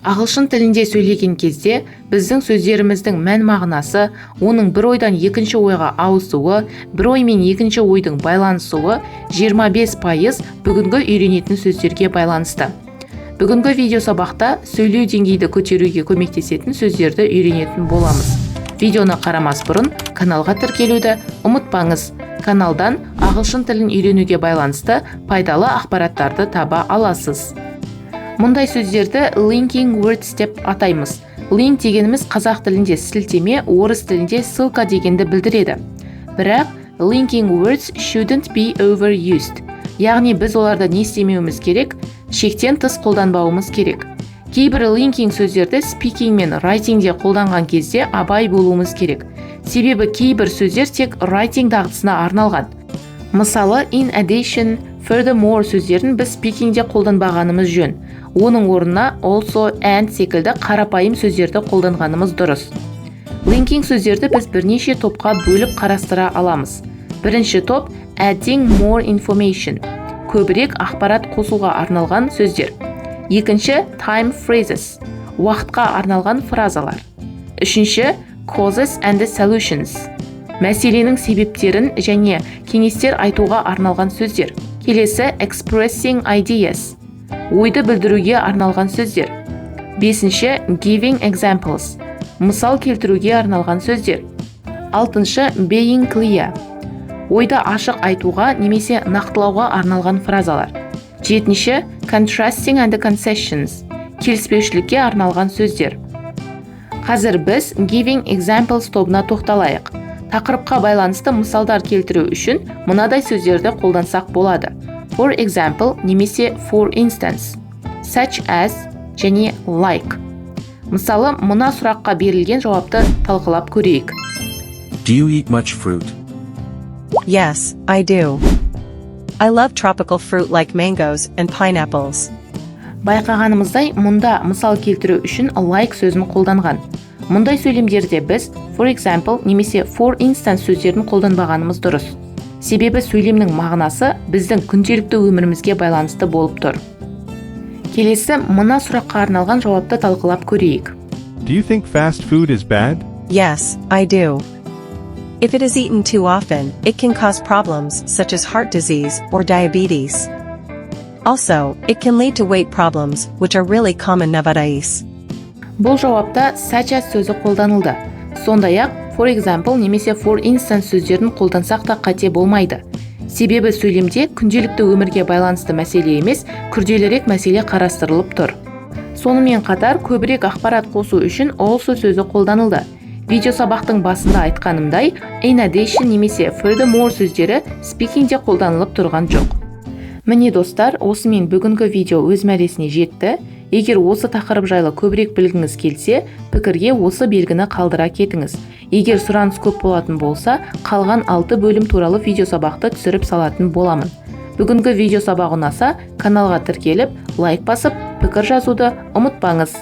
Ағылшын тілінде сөйлеген кезде біздің сөздеріміздің мән мағынасы, оның бір ойдан екінші ойға ауысуы, бір ой мен екінші ойдың байланысуы 25% бүгінгі үйренетін сөздерге байланысты. Бүгінгі видео сабақта сөйлеу деңгейді көтеруге көмектесетін сөздерді үйренетін боламыз. Видеоны қарамас бұрын каналға тіркелуді ұмытпаңыз. Каналдан ағылшын тілін үйренуге байланысты пайдалы ақпараттарды таба аласыз. Мұндай сөздерді linking words деп атаймыз. Link дегеніміз қазақ тілінде сілтеме, орыс тілінде ссылка дегенді білдіреді. Бірақ linking words shouldn't be overused. Яғни біз оларды не істемеуіміз керек, шектен тыс қолданбауымыз керек. Кейбір linking сөздерді speaking мен writingде қолданған кезде абай болуымыз керек. Себебі кейбір сөздер тек writing дағдысына арналған. Мысалы, in addition, furthermore сөздерін біз speakingде қолданбағанымыз жөн. Оның орнына also and секілді қарапайым сөздерді қолданғанымыз дұрыс. Linking сөздерді біз бірнеше топқа бөліп қарастыра аламыз. Бірінші топ adding more information. Көбірек ақпарат қосуға арналған сөздер. Екінші time phrases. Уақытқа арналған фразалар. Үшінші causes and solutions. Мәселенің себептерін және кеңестер айтуға арналған сөздер. Келесі expressing ideas. Ойды білдіруге арналған сөздер. Бесінші giving examples. Мысал келтіруге арналған сөздер. Алтыншы being clear. Ойды ашық айтуға немесе нақтылауға арналған фразалар. Жетінші contrasting and concessions. Келіспеушілікке арналған сөздер. Қазір біз giving examples тобына тоқталайық. Тақырыпқа байланысты мысалдар келтіру үшін мынадай сөздерді қолдансақ болады. For example, немесе for instance, such as және like. Мысалы, мына сұраққа берілген жауапты талқылап көрейік. Do you eat much fruit? Yes, I do. I love tropical fruit like mangoes and pineapples. Байқағанымыздай, мұнда мысал келтіру үшін like сөзін қолданған. Мұндай сөйлемдерде біз for example немесе for instance сөздерін қолданбағанымыз дұрыс. Себебі сөйлемнің мағынасы біздің күнделікті өмірімізге байланысты болып тұр. Келесі мына сұраққа арналған жауапты талқылап көрейік. Do you think fast food is bad? Yes, I do. If it is eaten too often, it can cause problems such as heart disease or diabetes. Also, it can lead to weight problems, which are really common nowadays. Бұл жауапта such as сөзі қолданылды. Сондай-ақ for example немесе for instance сөздерін қолдансақ та қате болмайды. Себебі сөйлемде күнделікті өмірге байланысты мәселе емес, күрделірек мәселе қарастырылып тұр. Сонымен қатар көбірек ақпарат қосу үшін also сөзі қолданылды. Видео сабақтың басында айтқанымдай, in addition немесе furthermore сөздері speakingде қолданылып тұрған жоқ. Міне достар, осымен бүгінгі видео өз мәресіне жетті. Егер осы тақырып жайлы көбірек білгіңіз келсе, пікірге осы белгіні қалдыра кетіңіз. Егер сұраныс көп болатын болса, қалған 6 бөлім туралы видео сабақты түсіріп салатын боламын. Бүгінгі видео сабағы ұнаса, каналға тіркеліп, лайк басып, пікір жазуды ұмытпаңыз.